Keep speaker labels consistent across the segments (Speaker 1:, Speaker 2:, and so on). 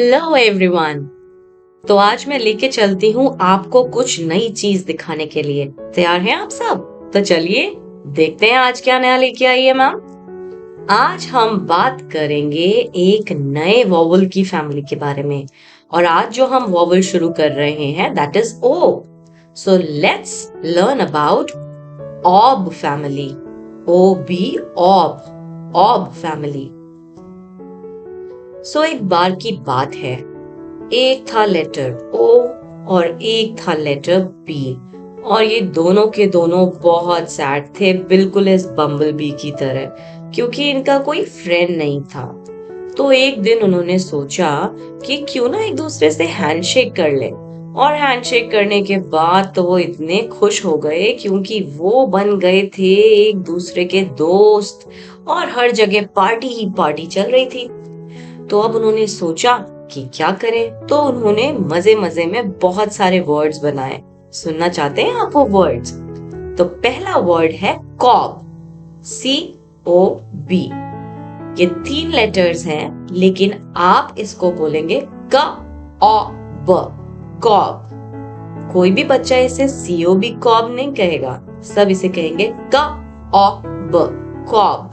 Speaker 1: Hello everyone. तो आज मैं लेके चलती हूँ आपको कुछ नई चीज दिखाने के लिए। तैयार हैं आप सब? तो चलिए देखते हैं आज क्या नया लेके आई है मैम। आज हम बात करेंगे एक नए वॉवल की फैमिली के बारे में। और आज जो हम वॉवल शुरू कर रहे हैं that is O. So let's learn about ob family. O B ob, ob family. So एक बार की बात है, एक था लेटर ओ और एक था लेटर बी। और ये दोनों के दोनों बहुत सैड थे, बिल्कुल इस बम्बल बी की तरह, क्योंकि इनका कोई फ्रेंड नहीं था। तो एक दिन उन्होंने सोचा कि क्यों ना एक दूसरे से हैंडशेक कर ले। और हैंडशेक करने के बाद तो वो इतने खुश हो गए क्योंकि वो बन गए थे एक दूसरे के दोस्त। और हर जगह पार्टी ही पार्टी चल रही थी। तो अब उन्होंने सोचा कि क्या करें, तो उन्होंने मजे मजे में बहुत सारे वर्ड्स बनाए। सुनना चाहते हैं आप वो वर्ड्स? तो पहला वर्ड है कॉब, COB। ये 3 लेटर्स हैं, लेकिन आप इसको बोलेंगे क ओ ब, कॉब। कोई भी बच्चा इसे COB कॉब नहीं कहेगा, सब इसे कहेंगे क ओ ब, कॉब।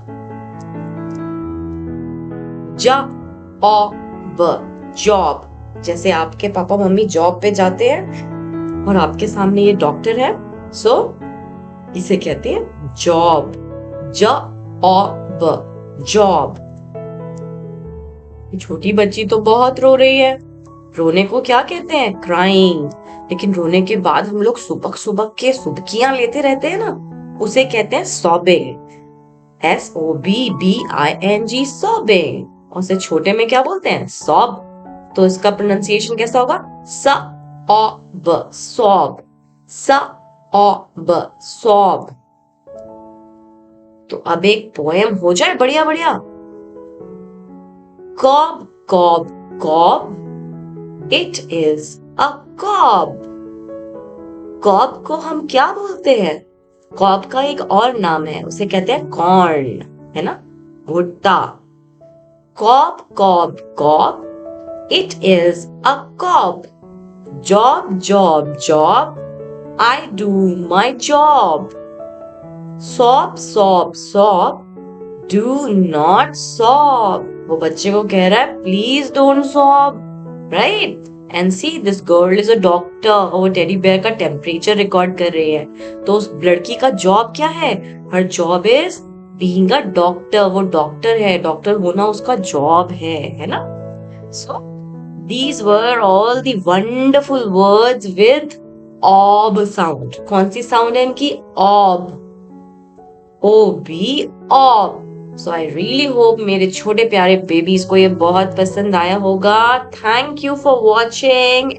Speaker 1: ज ओ ब, जॉब। जैसे आपके पापा मम्मी जॉब पे जाते हैं और आपके सामने ये डॉक्टर है, सो इसे कहते हैं जॉब। ज ओ ब, जॉब। छोटी बच्ची तो बहुत रो रही है। रोने को क्या कहते हैं? क्राइंग। लेकिन रोने के बाद हम लोग सुबक सुबक के सुबकियां लेते रहते हैं ना, उसे कहते हैं सॉबिंग। SOBBING, sobbing. और उसे छोटे में क्या बोलते हैं? सॉब। तो इसका प्रोनाउंसिएशन कैसा होगा? स ओ ब, सॉब। स ओ ब, सॉब। तो अब एक पोएम हो जाए बढ़िया बढ़िया। Cob cob cob, it is a cob. Cob को हम क्या बोलते हैं? कॉब का एक और नाम है, उसे कहते हैं कॉर्न, है ना, भुट्टा। Cob cob cob, it is a cob. Job job job, I do my job. Sob sob sob, do not sob. वो बच्चे को कह रहा है please don't sob, right? And see this girl is a doctor और वो teddy bear का temperature record कर रही है। तो उस लड़की का जॉब क्या है? Her job is being a doctor. वो डॉक्टर है, डॉक्टर होना उसका जॉब है ना? सो these were all the wonderful words with ob sound. कौन सी साउंड है इनकी? ob, OB, ob. So I really hope मेरे छोटे प्यारे बेबीज को ये बहुत पसंद आया होगा। Thank you for watching.